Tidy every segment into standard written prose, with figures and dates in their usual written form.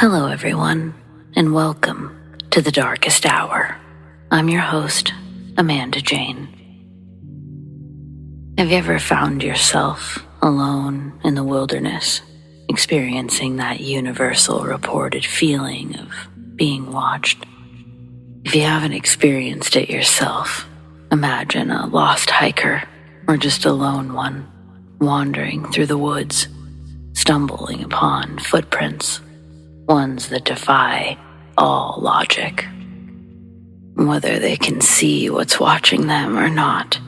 Hello, everyone, and welcome to the Darkest Hour. I'm your host, Amanda Jane. Have you ever found yourself alone in the wilderness, experiencing that universal reported feeling of being watched? If you haven't experienced it yourself, imagine a lost hiker or just a lone one wandering through the woods, stumbling upon footprints, ones that defy all logic. Whether they can see what's watching them or not,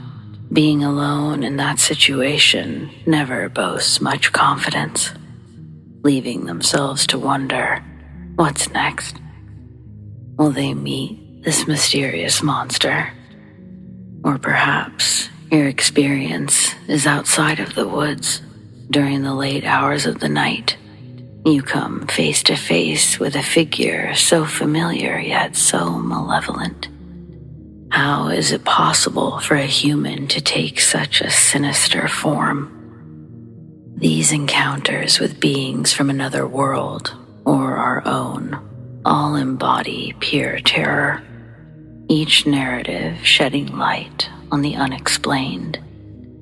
being alone in that situation never boasts much confidence, leaving themselves to wonder, what's next? Will they meet this mysterious monster? Or perhaps your experience is outside of the woods during the late hours of the night. You come face to face with a figure so familiar yet so malevolent. How is it possible for a human to take such a sinister form? These encounters with beings from another world or our own all embody pure terror, each narrative shedding light on the unexplained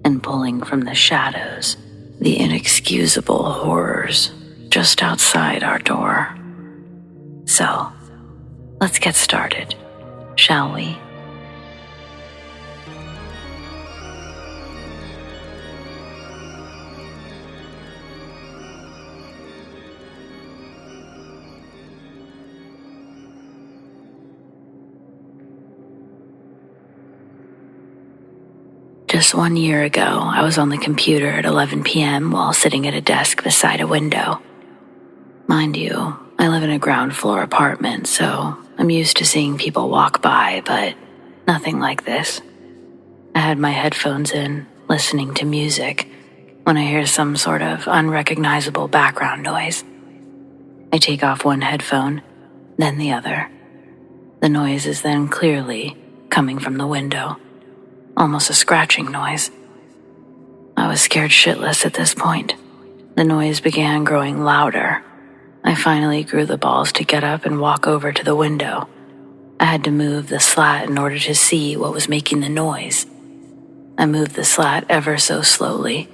and pulling from the shadows the inexcusable horrors just outside our door. So, let's get started, shall we? Just 1 year ago, I was on the computer at 11 p.m. while sitting at a desk beside a window. Mind you, I live in a ground floor apartment, so I'm used to seeing people walk by, but nothing like this. I had my headphones in, listening to music, when I hear some sort of unrecognizable background noise. I take off one headphone, then the other. The noise is then clearly coming from the window, almost a scratching noise. I was scared shitless at this point. The noise began growing louder. I finally grew the balls to get up and walk over to the window. I had to move the slat in order to see what was making the noise. I moved the slat ever so slowly,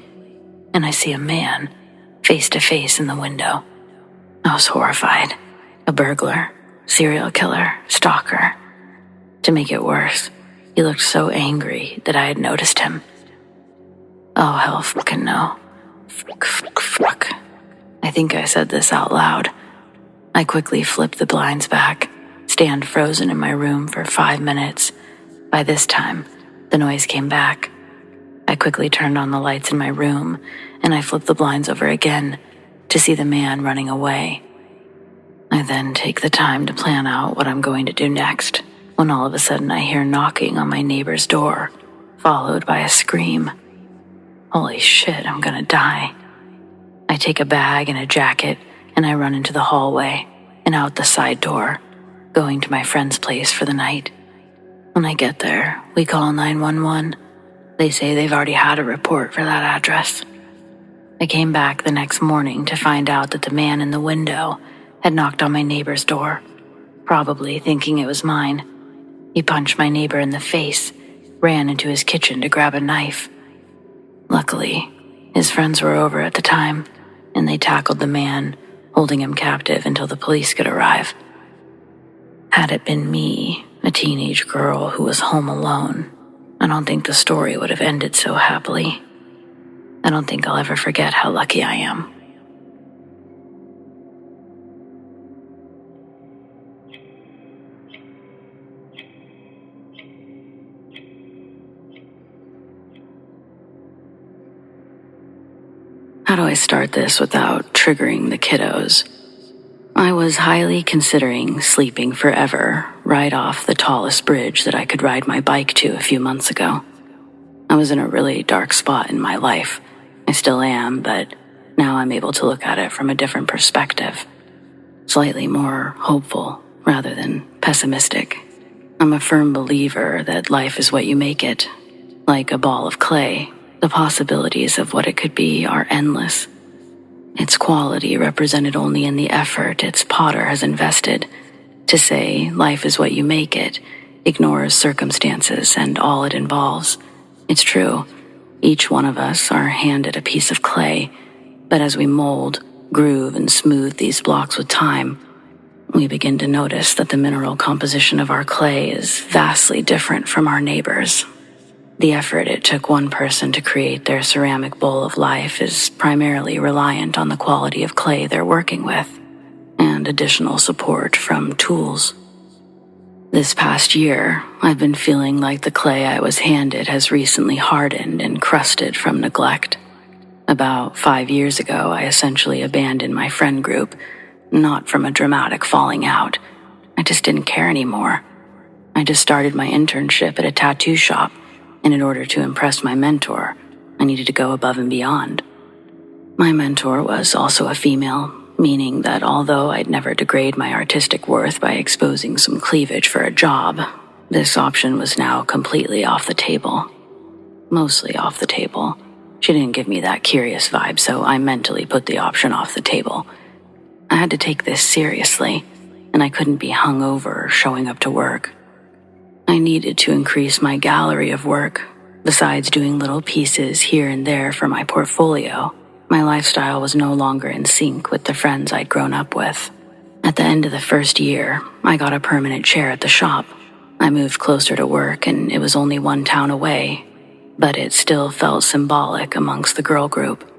and I see a man face to face in the window. I was horrified. A burglar, serial killer, stalker. To make it worse, he looked so angry that I had noticed him. Oh, hell fucking no. Fuck. I think I said this out loud. I quickly flipped the blinds back, stand frozen in my room for 5 minutes. By this time, the noise came back. I quickly turned on the lights in my room, and I flipped the blinds over again to see the man running away. I then take the time to plan out what I'm going to do next, when all of a sudden I hear knocking on my neighbor's door, followed by a scream. Holy shit, I'm gonna die. I take a bag and a jacket, and I run into the hallway and out the side door, going to my friend's place for the night. When I get there, we call 911. They say they've already had a report for that address. I came back the next morning to find out that the man in the window had knocked on my neighbor's door, probably thinking it was mine. He punched my neighbor in the face, ran into his kitchen to grab a knife. Luckily, his friends were over at the time, and they tackled the man, holding him captive until the police could arrive. Had it been me, a teenage girl who was home alone, I don't think the story would have ended so happily. I don't think I'll ever forget how lucky I am. How do I start this without triggering the kiddos? I was highly considering sleeping forever right off the tallest bridge that I could ride my bike to a few months ago. I was in a really dark spot in my life. I still am, but now I'm able to look at it from a different perspective. Slightly more hopeful rather than pessimistic. I'm a firm believer that life is what you make it. Like a ball of clay, the possibilities of what it could be are endless. its quality represented only in the effort its potter has invested. To say life is what you make it ignores circumstances and all it involves. It's true, each one of us are handed a piece of clay, but as we mold, groove, and smooth these blocks with time, we begin to notice that the mineral composition of our clay is vastly different from our neighbors. The effort it took one person to create their ceramic bowl of life is primarily reliant on the quality of clay they're working with, and additional support from tools. This past year, I've been feeling like the clay I was handed has recently hardened and crusted from neglect. About 5 years ago, I essentially abandoned my friend group, not from a dramatic falling out. I just didn't care anymore. I just started my internship at a tattoo shop, and in order to impress my mentor, I needed to go above and beyond. My mentor was also a female, meaning that although I'd never degrade my artistic worth by exposing some cleavage for a job, this option was now completely off the table. Mostly off the table. She didn't give me that curious vibe, so I mentally put the option off the table. I had to take this seriously, and I couldn't be hungover or showing up to work. I needed to increase my gallery of work. Besides doing little pieces here and there for my portfolio, my lifestyle was no longer in sync with the friends I'd grown up with. At the end of the first year, I got a permanent chair at the shop. I moved closer to work, and it was only one town away, but it still felt symbolic amongst the girl group.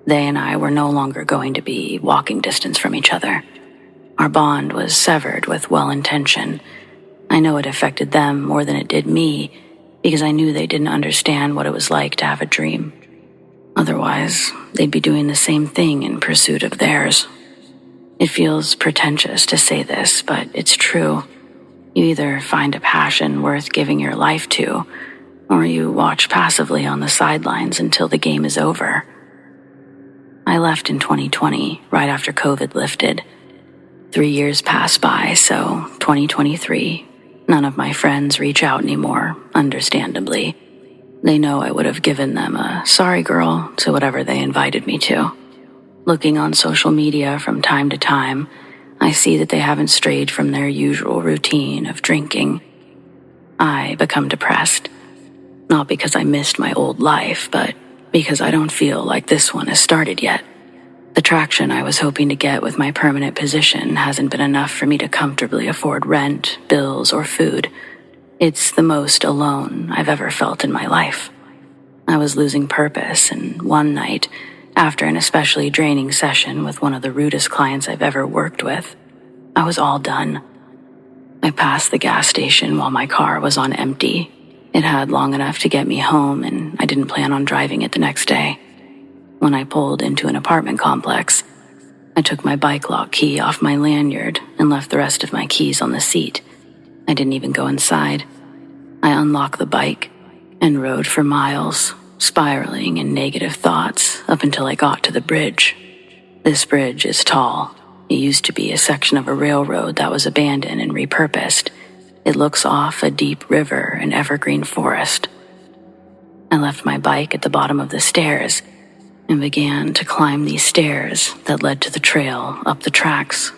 They and I were no longer going to be walking distance from each other. Our bond was severed with well-intention. I know it affected them more than it did me, because I knew they didn't understand what it was like to have a dream. Otherwise, they'd be doing the same thing in pursuit of theirs. It feels pretentious to say this, but it's true. You either find a passion worth giving your life to, or you watch passively on the sidelines until the game is over. I left in 2020, right after COVID lifted. 3 years passed by, so 2023, none of my friends reach out anymore, understandably. They know I would have given them a sorry girl to whatever they invited me to. Looking on social media from time to time, I see that they haven't strayed from their usual routine of drinking. I become depressed, not because I missed my old life, but because I don't feel like this one has started yet. The traction I was hoping to get with my permanent position hasn't been enough for me to comfortably afford rent, bills, or food. It's the most alone I've ever felt in my life. I was losing purpose, and one night, after an especially draining session with one of the rudest clients I've ever worked with, I was all done. I passed the gas station while my car was on empty. It had long enough to get me home, and I didn't plan on driving it the next day. When I pulled into an apartment complex, I took my bike lock key off my lanyard and left the rest of my keys on the seat. I didn't even go inside. I unlocked the bike and rode for miles, spiraling in negative thoughts up until I got to the bridge. This bridge is tall. It used to be a section of a railroad that was abandoned and repurposed. It looks off a deep river and evergreen forest. I left my bike at the bottom of the stairs and began to climb these stairs that led to the trail up the tracks.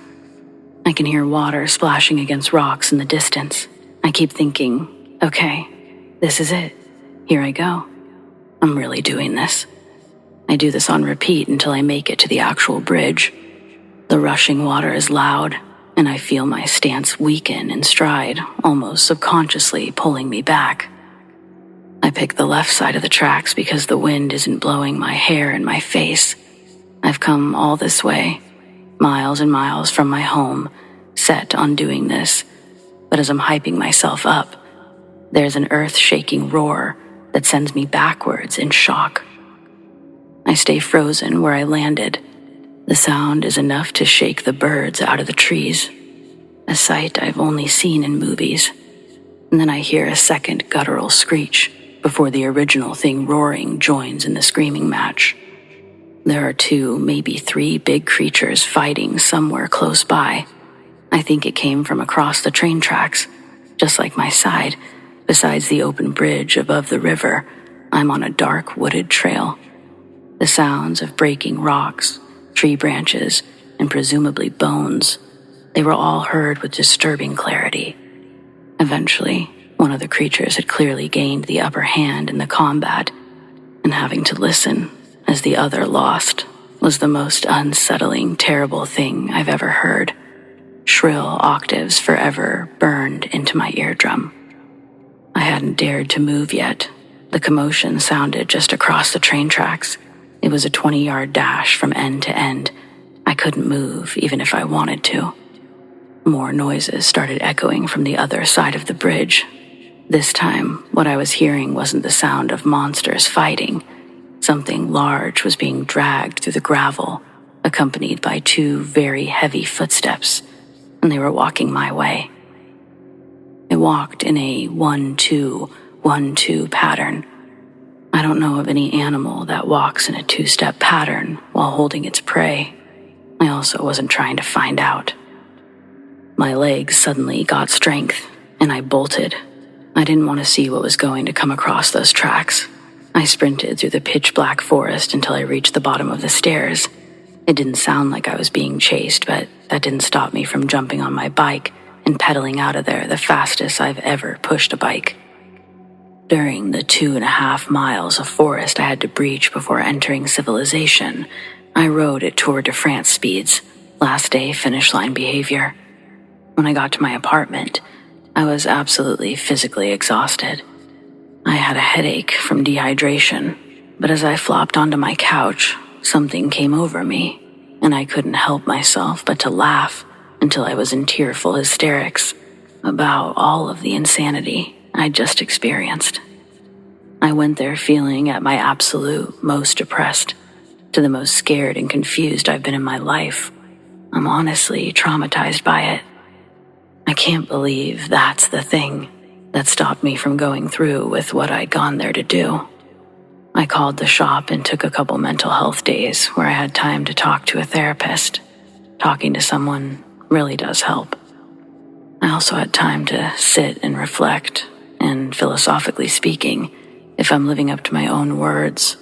I can hear water splashing against rocks in the distance. I keep thinking, okay, this is it. Here I go. I'm really doing this. I do this on repeat until I make it to the actual bridge. The rushing water is loud, and I feel my stance weaken in stride, almost subconsciously pulling me back. I pick the left side of the tracks because the wind isn't blowing my hair in my face. I've come all this way, miles and miles from my home, set on doing this, but as I'm hyping myself up, there's an earth-shaking roar that sends me backwards in shock. I stay frozen where I landed. The sound is enough to shake the birds out of the trees, a sight I've only seen in movies. And then I hear a second guttural screech before the original thing roaring joins in the screaming match. There are 2, maybe 3 big creatures fighting somewhere close by. I think it came from across the train tracks, just like my side. Besides the open bridge above the river, I'm on a dark wooded trail. The sounds of breaking rocks, tree branches, and presumably bones. They were all heard with disturbing clarity. Eventually, one of the creatures had clearly gained the upper hand in the combat, and having to listen as the other lost was the most unsettling, terrible thing I've ever heard. Shrill octaves forever burned into my eardrum. I hadn't dared to move yet. The commotion sounded just across the train tracks. It was a 20-yard dash from end to end. I couldn't move even if I wanted to. More noises started echoing from the other side of the bridge. This time, what I was hearing wasn't the sound of monsters fighting. Something large was being dragged through the gravel, accompanied by two very heavy footsteps, and they were walking my way. It walked in a 1-2, 1-2 pattern. I don't know of any animal that walks in a two-step pattern while holding its prey. I also wasn't trying to find out. My legs suddenly got strength, and I bolted. I didn't want to see what was going to come across those tracks. I sprinted through the pitch-black forest until I reached the bottom of the stairs. It didn't sound like I was being chased, but that didn't stop me from jumping on my bike and pedaling out of there the fastest I've ever pushed a bike. During the 2.5 miles of forest I had to breach before entering civilization, I rode at Tour de France speeds, last day finish line behavior. When I got to my apartment, I was absolutely physically exhausted. I had a headache from dehydration, but as I flopped onto my couch, something came over me, and I couldn't help myself but to laugh until I was in tearful hysterics about all of the insanity I'd just experienced. I went there feeling at my absolute most depressed, to the most scared and confused I've been in my life. I'm honestly traumatized by it. I can't believe that's the thing that stopped me from going through with what I'd gone there to do. I called the shop and took a couple mental health days where I had time to talk to a therapist. Talking to someone really does help. I also had time to sit and reflect, and philosophically speaking, if I'm living up to my own words,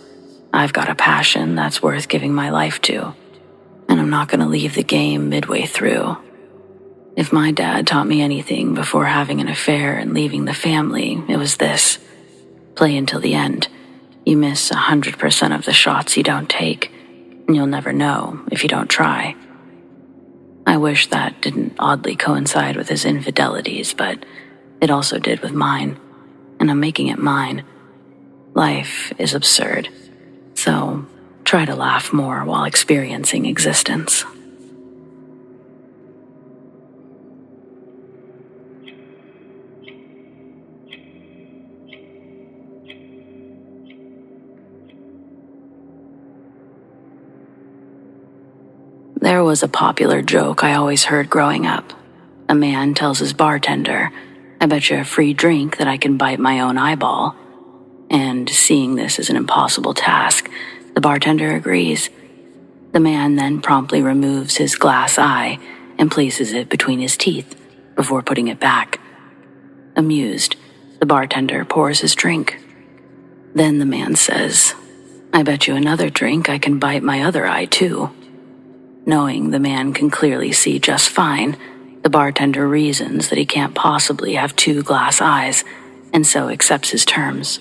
I've got a passion that's worth giving my life to, and I'm not going to leave the game midway through. If my dad taught me anything before having an affair and leaving the family, it was this: play until the end. You miss 100% of the shots you don't take, and you'll never know if you don't try. I wish that didn't oddly coincide with his infidelities, but it also did with mine, and I'm making it mine. Life is absurd, so try to laugh more while experiencing existence. There was a popular joke I always heard growing up. A man tells his bartender, "I bet you a free drink that I can bite my own eyeball." And seeing this as an impossible task, the bartender agrees. The man then promptly removes his glass eye and places it between his teeth before putting it back. Amused, the bartender pours his drink. Then the man says, "I bet you another drink I can bite my other eye too." Knowing the man can clearly see just fine, the bartender reasons that he can't possibly have two glass eyes, and so accepts his terms.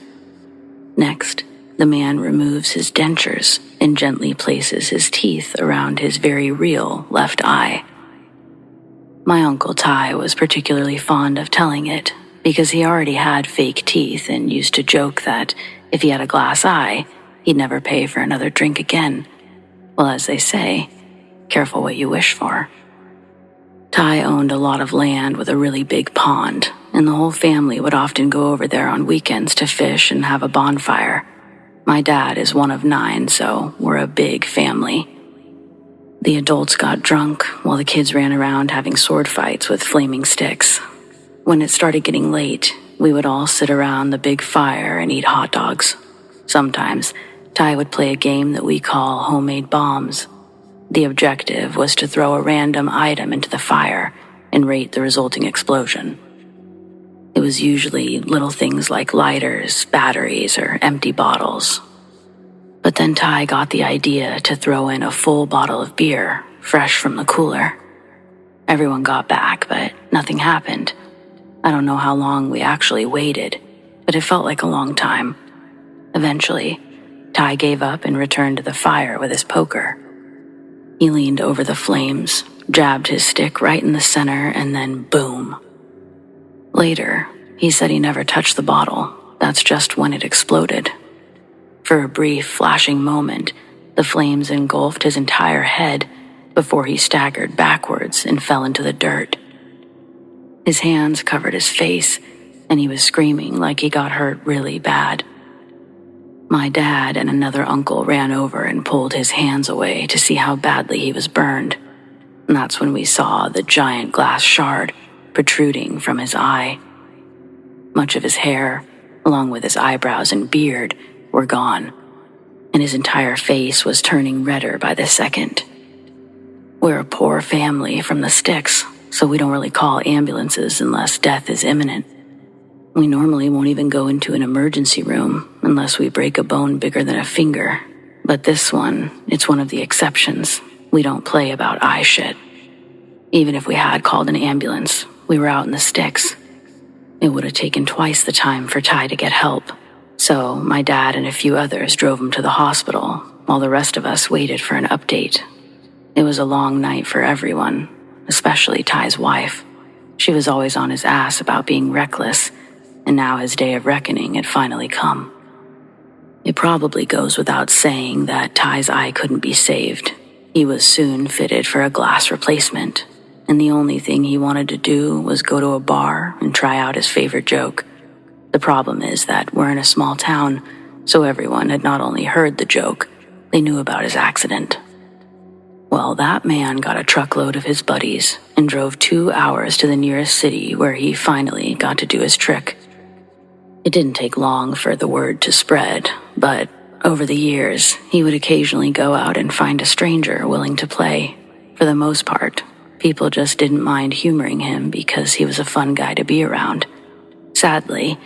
Next, the man removes his dentures and gently places his teeth around his very real left eye. My Uncle Ty was particularly fond of telling it because he already had fake teeth and used to joke that if he had a glass eye, he'd never pay for another drink again. Well, as they say, careful what you wish for. Ty owned a lot of land with a really big pond, and the whole family would often go over there on weekends to fish and have a bonfire. My dad is one of 9, so we're a big family. The adults got drunk while the kids ran around having sword fights with flaming sticks. When it started getting late, we would all sit around the big fire and eat hot dogs. Sometimes, Ty would play a game that we call homemade bombs. The objective was to throw a random item into the fire and rate the resulting explosion. It was usually little things like lighters, batteries, or empty bottles. But then Ty got the idea to throw in a full bottle of beer, fresh from the cooler. Everyone got back, but nothing happened. I don't know how long we actually waited, but it felt like a long time. Eventually, Ty gave up and returned to the fire with his poker. He leaned over the flames, jabbed his stick right in the center, and then boom. Later, he said he never touched the bottle. That's just when it exploded. For a brief, flashing moment, the flames engulfed his entire head before he staggered backwards and fell into the dirt. His hands covered his face, and he was screaming like he got hurt really bad. My dad and another uncle ran over and pulled his hands away to see how badly he was burned. And that's when we saw the giant glass shard protruding from his eye. Much of his hair, along with his eyebrows and beard, were gone, and his entire face was turning redder by the second. We're a poor family from the sticks, so we don't really call ambulances unless death is imminent. We normally won't even go into an emergency room unless we break a bone bigger than a finger. But this one, it's one of the exceptions. We don't play about eye shit. Even if we had called an ambulance, we were out in the sticks. It would have taken twice the time for Ty to get help. So my dad and a few others drove him to the hospital while the rest of us waited for an update. It was a long night for everyone, especially Ty's wife. She was always on his ass about being reckless, and now his day of reckoning had finally come. It probably goes without saying that Ty's eye couldn't be saved. He was soon fitted for a glass replacement, and the only thing he wanted to do was go to a bar and try out his favorite joke. The problem is that we're in a small town, so everyone had not only heard the joke, they knew about his accident. Well, that man got a truckload of his buddies and drove 2 hours to the nearest city where he finally got to do his trick. It didn't take long for the word to spread, but over the years, he would occasionally go out and find a stranger willing to play. For the most part, people just didn't mind humoring him because he was a fun guy to be around. Sadly,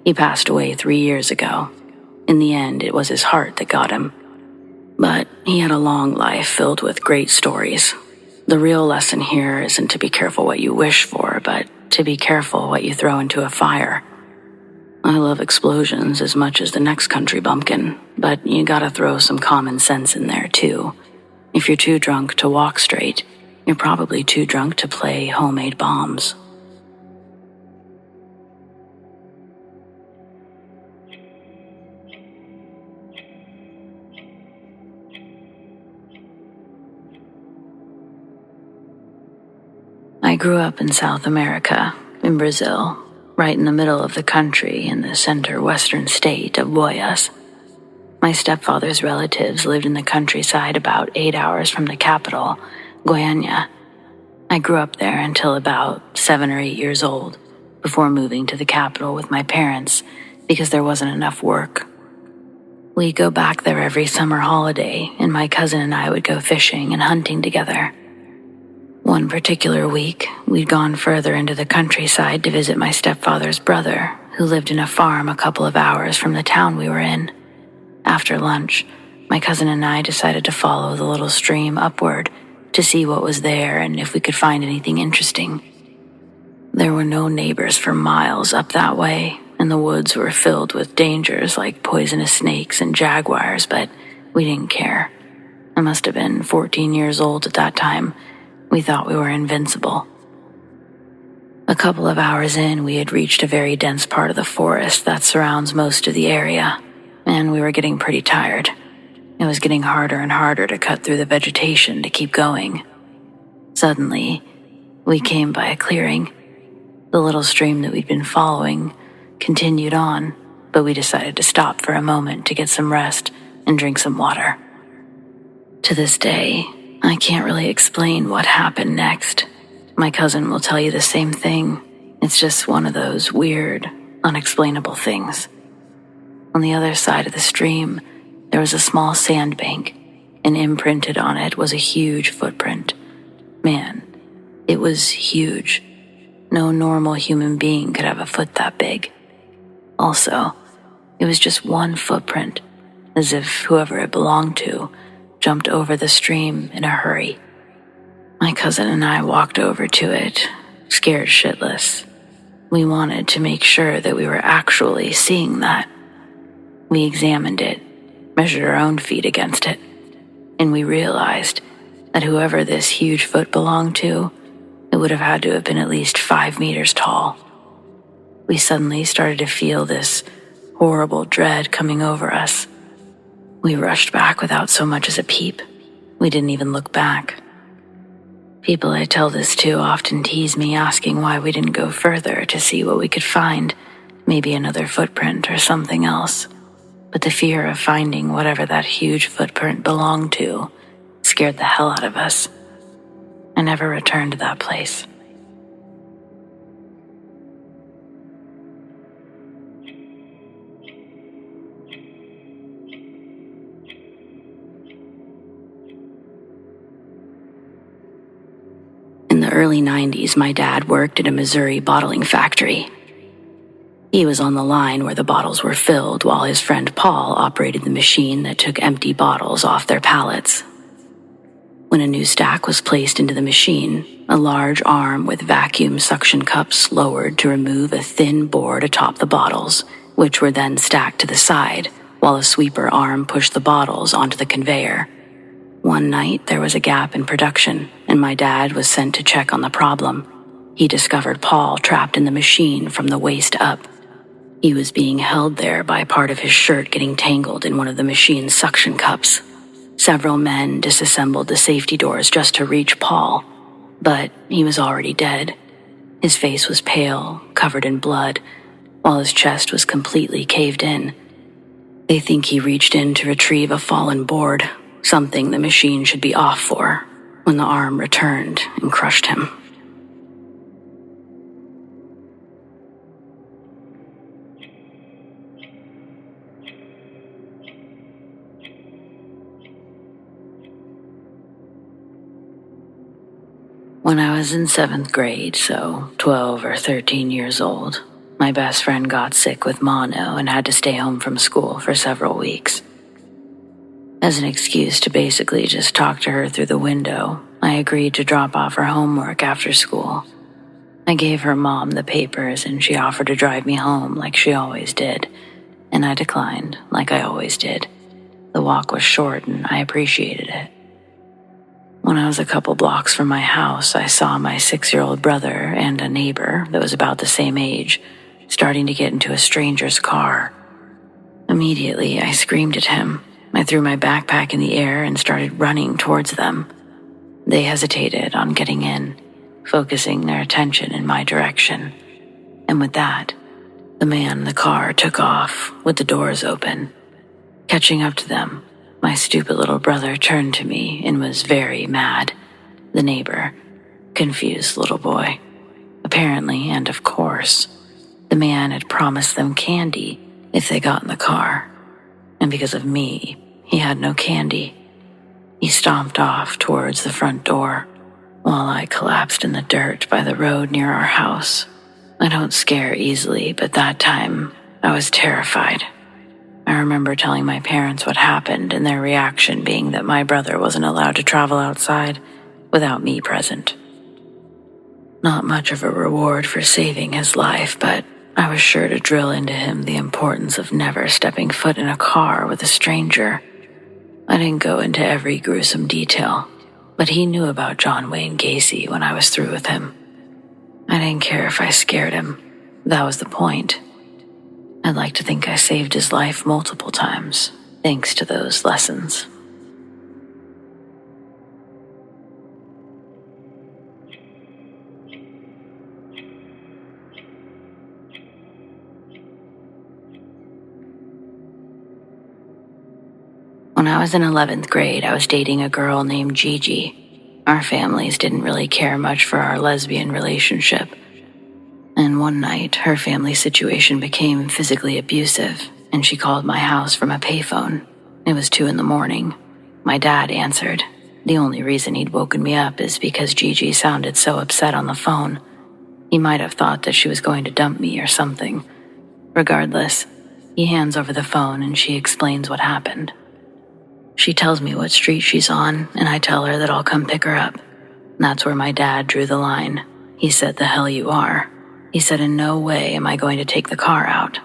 he passed away 3 years ago. In the end, it was his heart that got him. But he had a long life filled with great stories. The real lesson here isn't to be careful what you wish for, but to be careful what you throw into a fire. I love explosions as much as the next country bumpkin, but you gotta throw some common sense in there too. If you're too drunk to walk straight, you're probably too drunk to play homemade bombs. I grew up in South America, in Brazil, right in the middle of the country in the center-western state of Goiás. My stepfather's relatives lived in the countryside about 8 hours from the capital, Goiânia. I grew up there until about 7 or 8 years old, before moving to the capital with my parents because there wasn't enough work. We'd go back there every summer holiday, and my cousin and I would go fishing and hunting together. One particular week, we'd gone further into the countryside to visit my stepfather's brother, who lived in a farm a couple of hours from the town we were in. After lunch, my cousin and I decided to follow the little stream upward to see what was there and if we could find anything interesting. There were no neighbors for miles up that way, and the woods were filled with dangers like poisonous snakes and jaguars, but we didn't care. I must have been 14 years old at that time. We thought we were invincible. A couple of hours in, we had reached a very dense part of the forest that surrounds most of the area, and we were getting pretty tired. It was getting harder and harder to cut through the vegetation to keep going. Suddenly, we came by a clearing. The little stream that we'd been following continued on, but we decided to stop for a moment to get some rest and drink some water. To this day, I can't really explain what happened next. My cousin will tell you the same thing. It's just one of those weird, unexplainable things. On the other side of the stream, there was a small sandbank, and imprinted on it was a huge footprint. Man, it was huge. No normal human being could have a foot that big. Also, it was just one footprint, as if whoever it belonged to jumped over the stream in a hurry. My cousin and I walked over to it, scared shitless. We wanted to make sure that we were actually seeing that. We examined it, measured our own feet against it, and we realized that whoever this huge foot belonged to, it would have had to have been at least 5 meters tall. We suddenly started to feel this horrible dread coming over us. We rushed back without so much as a peep. We didn't even look back. People I tell this to often tease me, asking why we didn't go further to see what we could find, maybe another footprint or something else. But the fear of finding whatever that huge footprint belonged to scared the hell out of us. I never returned to that place. In the early 90s, my dad worked at a Missouri bottling factory. He was on the line where the bottles were filled while his friend Paul operated the machine that took empty bottles off their pallets. When a new stack was placed into the machine, a large arm with vacuum suction cups lowered to remove a thin board atop the bottles, which were then stacked to the side, while a sweeper arm pushed the bottles onto the conveyor. One night, there was a gap in production, and my dad was sent to check on the problem. He discovered Paul trapped in the machine from the waist up. He was being held there by part of his shirt getting tangled in one of the machine's suction cups. Several men disassembled the safety doors just to reach Paul, but he was already dead. His face was pale, covered in blood, while his chest was completely caved in. They think he reached in to retrieve a fallen board, something the machine should be off for, when the arm returned and crushed him. When I was in 7th grade, so 12 or 13 years old, my best friend got sick with mono and had to stay home from school for several weeks. As an excuse to basically just talk to her through the window, I agreed to drop off her homework after school. I gave her mom the papers and she offered to drive me home like she always did, and I declined like I always did. The walk was short and I appreciated it. When I was a couple blocks from my house, I saw my 6-year-old brother and a neighbor that was about the same age starting to get into a stranger's car. Immediately, I screamed at him. I threw my backpack in the air and started running towards them. They hesitated on getting in, focusing their attention in my direction. And with that, the man in the car took off with the doors open. Catching up to them, my stupid little brother turned to me and was very mad. The neighbor, confused little boy. Apparently, and of course, the man had promised them candy if they got in the car. And because of me, he had no candy. He stomped off towards the front door, while I collapsed in the dirt by the road near our house. I don't scare easily, but that time, I was terrified. I remember telling my parents what happened and their reaction being that my brother wasn't allowed to travel outside without me present. Not much of a reward for saving his life, but I was sure to drill into him the importance of never stepping foot in a car with a stranger. I didn't go into every gruesome detail, but he knew about John Wayne Gacy when I was through with him. I didn't care if I scared him. That was the point. I'd like to think I saved his life multiple times, thanks to those lessons. When I was in 11th grade, I was dating a girl named Gigi. Our families didn't really care much for our lesbian relationship. And one night, her family situation became physically abusive, and she called my house from a payphone. It was 2 a.m. My dad answered. The only reason he'd woken me up is because Gigi sounded so upset on the phone. He might have thought that she was going to dump me or something. Regardless, He hands over the phone and she explains what happened. She tells me what street she's on, and I tell her that I'll come pick her up. That's where my dad drew the line. He said, "The hell you are." He said, "In no way am I going to take the car out."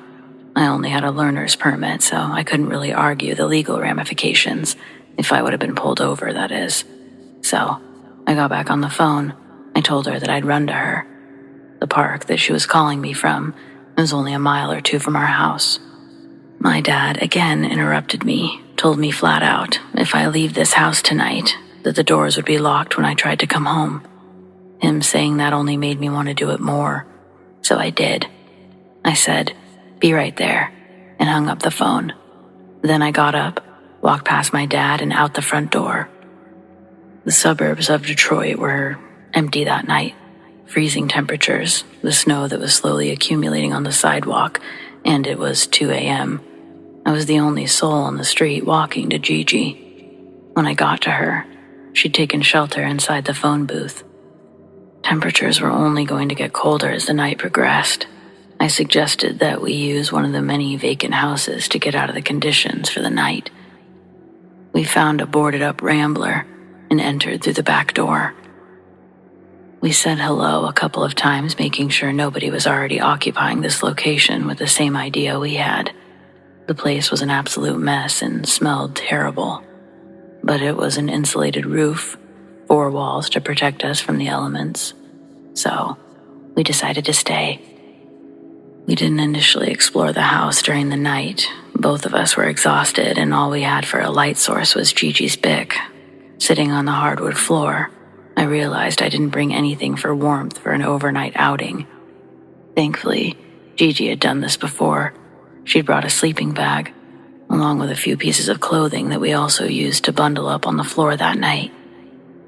I only had a learner's permit, so I couldn't really argue the legal ramifications, if I would have been pulled over, that is. So, I got back on the phone. I told her that I'd run to her. The park that she was calling me from was only a mile or two from our house. My dad again interrupted me, told me flat out, if I leave this house tonight, that the doors would be locked when I tried to come home. Him saying that only made me want to do it more, so I did. I said, "Be right there," and hung up the phone. Then I got up, walked past my dad and out the front door. The suburbs of Detroit were empty that night. Freezing temperatures, the snow that was slowly accumulating on the sidewalk, and it was 2 a.m. I was the only soul on the street walking to Gigi. When I got to her, she'd taken shelter inside the phone booth. Temperatures were only going to get colder as the night progressed. I suggested that we use one of the many vacant houses to get out of the conditions for the night. We found a boarded-up Rambler and entered through the back door. We said hello a couple of times, making sure nobody was already occupying this location with the same idea we had. The place was an absolute mess and smelled terrible. But it was an insulated roof, 4 walls to protect us from the elements. So, we decided to stay. We didn't initially explore the house during the night. Both of us were exhausted, and all we had for a light source was Gigi's Bic. Sitting on the hardwood floor, I realized I didn't bring anything for warmth for an overnight outing. Thankfully, Gigi had done this before. She'd brought a sleeping bag, along with a few pieces of clothing that we also used to bundle up on the floor that night.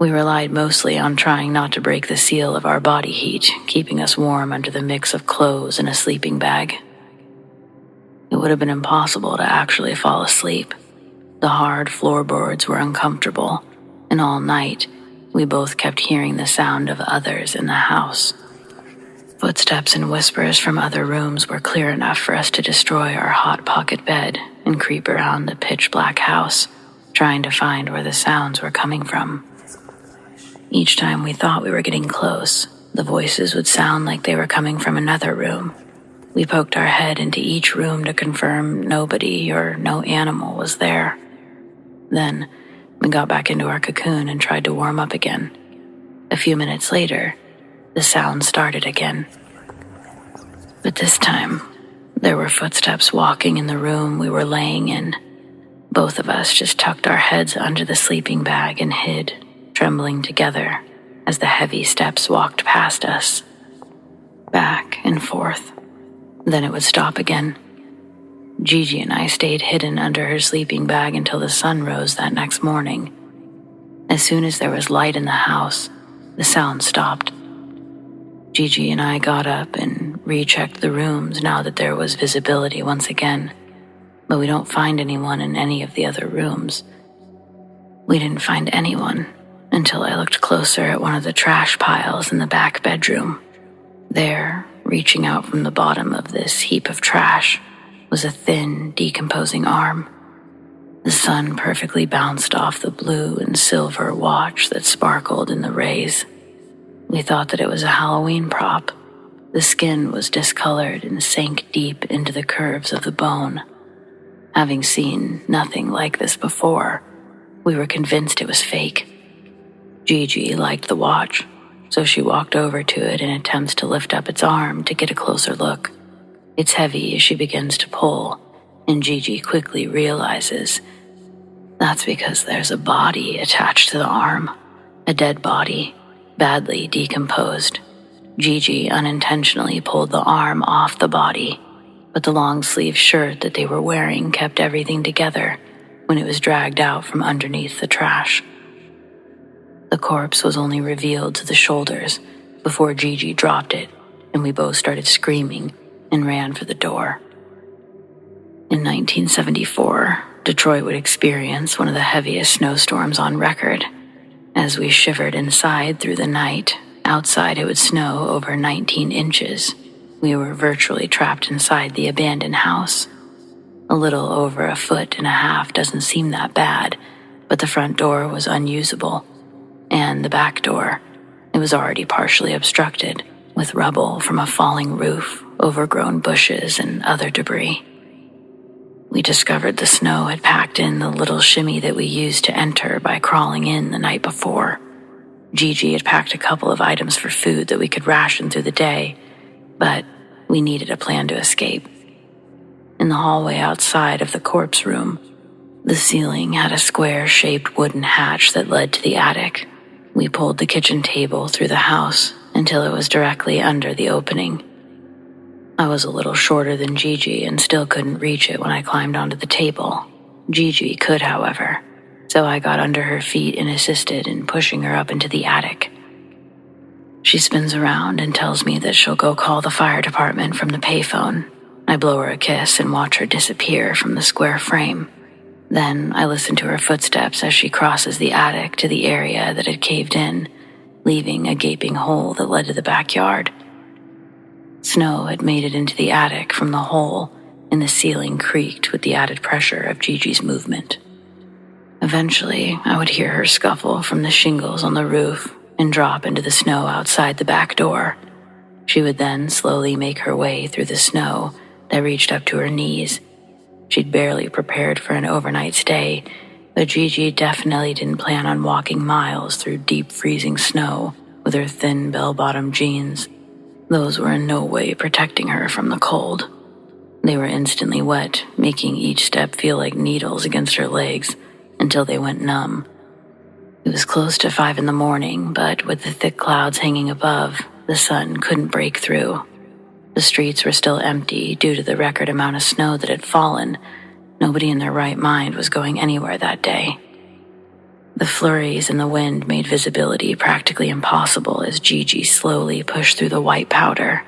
We relied mostly on trying not to break the seal of our body heat, keeping us warm under the mix of clothes and a sleeping bag. It would have been impossible to actually fall asleep. The hard floorboards were uncomfortable, and all night, we both kept hearing the sound of others in the house. Footsteps and whispers from other rooms were clear enough for us to destroy our hot pocket bed and creep around the pitch-black house, trying to find where the sounds were coming from. Each time we thought we were getting close, the voices would sound like they were coming from another room. We poked our head into each room to confirm nobody or no animal was there. Then, we got back into our cocoon and tried to warm up again. A few minutes later, the sound started again. But this time, there were footsteps walking in the room we were laying in. Both of us just tucked our heads under the sleeping bag and hid, trembling together as the heavy steps walked past us. Back and forth. Then it would stop again. Gigi and I stayed hidden under her sleeping bag until the sun rose that next morning. As soon as there was light in the house, the sound stopped. Gigi and I got up and rechecked the rooms now that there was visibility once again, but we don't find anyone in any of the other rooms. We didn't find anyone until I looked closer at one of the trash piles in the back bedroom. There, reaching out from the bottom of this heap of trash, was a thin, decomposing arm. The sun perfectly bounced off the blue and silver watch that sparkled in the rays. We thought that it was a Halloween prop. The skin was discolored and sank deep into the curves of the bone. Having seen nothing like this before, we were convinced it was fake. Gigi liked the watch, so she walked over to it and attempts to lift up its arm to get a closer look. It's heavy as she begins to pull, and Gigi quickly realizes that's because there's a body attached to the arm, a dead body, badly decomposed. Gigi unintentionally pulled the arm off the body, but the long-sleeve shirt that they were wearing kept everything together when it was dragged out from underneath the trash. The corpse was only revealed to the shoulders before Gigi dropped it, and we both started screaming and ran for the door. In 1974, Detroit would experience one of the heaviest snowstorms on record. As we shivered inside through the night, outside it would snow over 19 inches. We were virtually trapped inside the abandoned house. A little over 1.5 feet doesn't seem that bad, but the front door was unusable, and the back door, it was already partially obstructed, with rubble from a falling roof, overgrown bushes, and other debris. We discovered the snow had packed in the little shimmy that we used to enter by crawling in the night before. Gigi had packed a couple of items for food that we could ration through the day, but we needed a plan to escape. In the hallway outside of the corpse room, the ceiling had a square-shaped wooden hatch that led to the attic. We pulled the kitchen table through the house until it was directly under the opening. I was a little shorter than Gigi and still couldn't reach it when I climbed onto the table. Gigi could, however, so I got under her feet and assisted in pushing her up into the attic. She spins around and tells me that she'll go call the fire department from the payphone. I blow her a kiss and watch her disappear from the square frame. Then I listen to her footsteps as she crosses the attic to the area that had caved in, leaving a gaping hole that led to the backyard. Snow had made it into the attic from the hole, and the ceiling creaked with the added pressure of Gigi's movement. Eventually, I would hear her scuffle from the shingles on the roof and drop into the snow outside the back door. She would then slowly make her way through the snow that reached up to her knees. She'd barely prepared for an overnight stay, but Gigi definitely didn't plan on walking miles through deep freezing snow with her thin bell-bottom jeans. Those were in no way protecting her from the cold. They were instantly wet, making each step feel like needles against her legs until they went numb. It was close to 5 a.m, but with the thick clouds hanging above, the sun couldn't break through. The streets were still empty due to the record amount of snow that had fallen. Nobody in their right mind was going anywhere that day. The flurries and the wind made visibility practically impossible as Gigi slowly pushed through the white powder.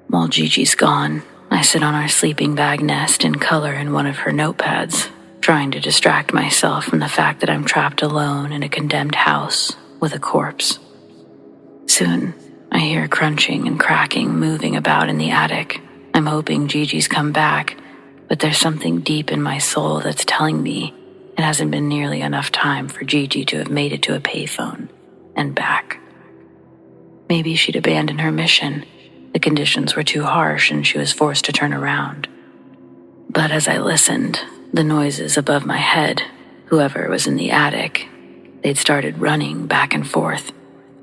While Gigi's gone, I sit on our sleeping bag nest and color in one of her notepads, trying to distract myself from the fact that I'm trapped alone in a condemned house with a corpse. Soon, I hear crunching and cracking moving about in the attic. I'm hoping Gigi's come back, but there's something deep in my soul that's telling me it hasn't been nearly enough time for Gigi to have made it to a payphone and back. Maybe she'd abandoned her mission. The conditions were too harsh and she was forced to turn around. But as I listened, the noises above my head, whoever was in the attic, they'd started running back and forth.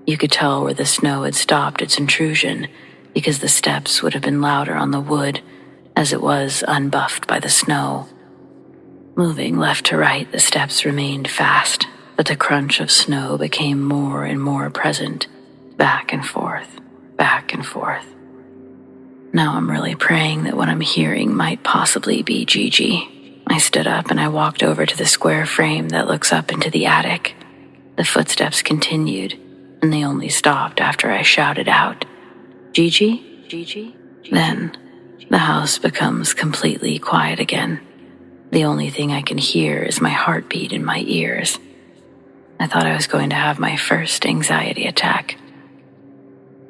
You could tell where the snow had stopped its intrusion because the steps would have been louder on the wood as it was unbuffed by the snow. Moving left to right, the steps remained fast, but the crunch of snow became more and more present, back and forth, back and forth. Now I'm really praying that what I'm hearing might possibly be Gigi. I stood up and I walked over to the square frame that looks up into the attic. The footsteps continued, and they only stopped after I shouted out, "Gigi? Gigi?" Then, the house becomes completely quiet again. The only thing I can hear is my heartbeat in my ears. I thought I was going to have my first anxiety attack.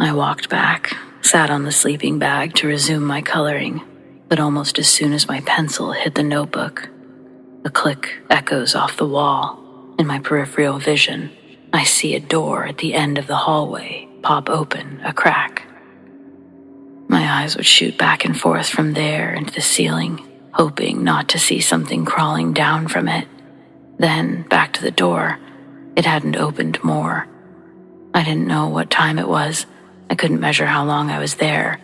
I walked back, sat on the sleeping bag to resume my coloring, but almost as soon as my pencil hit the notebook, a click echoes off the wall. In my peripheral vision, I see a door at the end of the hallway pop open a crack. My eyes would shoot back and forth from there into the ceiling, hoping not to see something crawling down from it. Then back to the door. It hadn't opened more. I didn't know what time it was. I couldn't measure how long I was there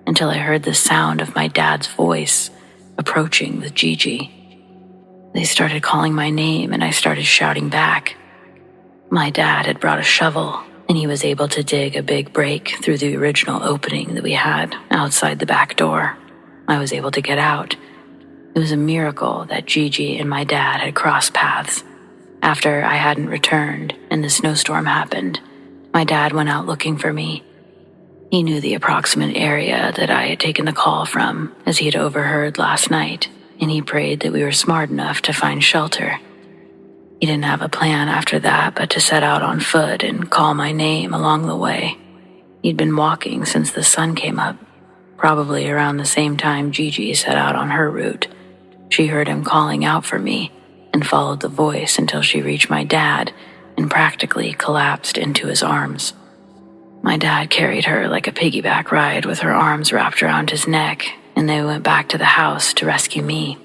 until I heard the sound of my dad's voice approaching with Gigi. They started calling my name and I started shouting back. My dad had brought a shovel and he was able to dig a big break through the original opening that we had outside the back door. I was able to get out. It was a miracle that Gigi and my dad had crossed paths. After I hadn't returned and the snowstorm happened, my dad went out looking for me. He knew the approximate area that I had taken the call from, as he had overheard last night, and he prayed that we were smart enough to find shelter. He didn't have a plan after that but to set out on foot and call my name along the way. He'd been walking since the sun came up, probably around the same time Gigi set out on her route, she heard him calling out for me and followed the voice until she reached my dad and practically collapsed into his arms. My dad carried her like a piggyback ride with her arms wrapped around his neck, and they went back to the house to rescue me.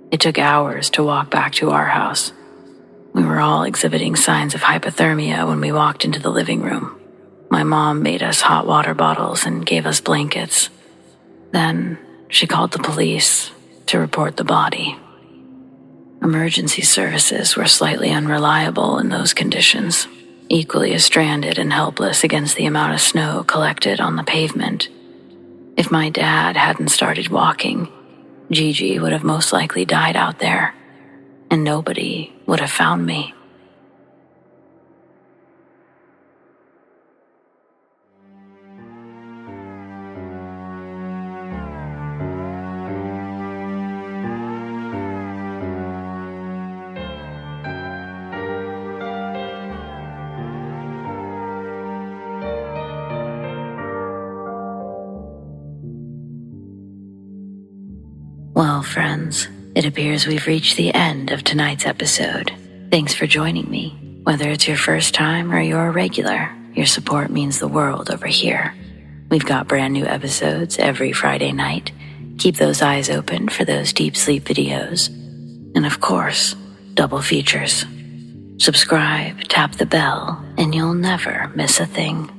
It took hours to walk back to our house. We were all exhibiting signs of hypothermia when we walked into the living room. My mom made us hot water bottles and gave us blankets. Then she called the police to report the body. Emergency services were slightly unreliable in those conditions, equally as stranded and helpless against the amount of snow collected on the pavement. If my dad hadn't started walking, Gigi would have most likely died out there, and nobody would have found me. Well, friends, it appears we've reached the end of tonight's episode. Thanks for joining me. Whether it's your first time or you're a regular, your support means the world over here. We've got brand new episodes every Friday night. Keep those eyes open for those deep sleep videos. And of course, double features. Subscribe, tap the bell, and you'll never miss a thing.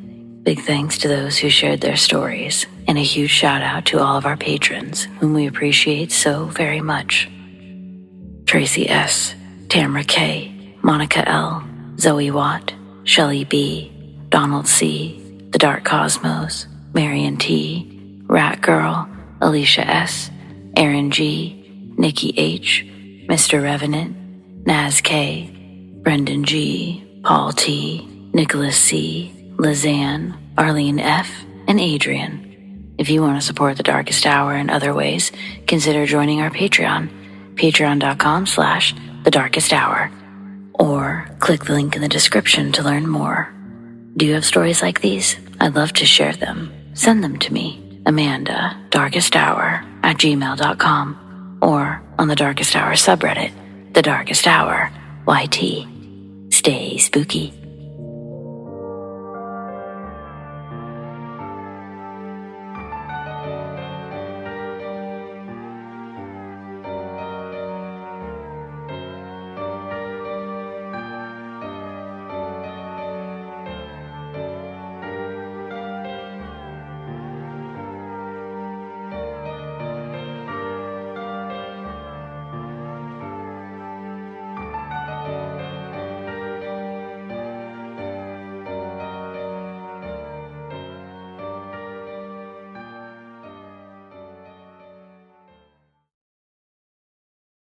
Big thanks to those who shared their stories, and a huge shout out to all of our patrons, whom we appreciate so very much. Tracy S, Tamara K, Monica L, ZoeWatt, Chelle B, Donald C, The Dark Cosmos, Marion T, Rat Girl, Alisha S, Erin G, Nikki H, Mr. Revenant, Naz K, Brendon G, Paul T, Nicholas C, Lissane, Arlene F, and Adrienne. If you want to support the Darkest Hour in other ways, consider joining our Patreon, patreon.com/thedarkesthour, or click the link in the description to learn more. Do you have stories like these? I'd love to share them. Send them to me, amandadarkesthour@gmail.com, or on the Darkest Hour subreddit, The Darkest Hour YT. Stay spooky.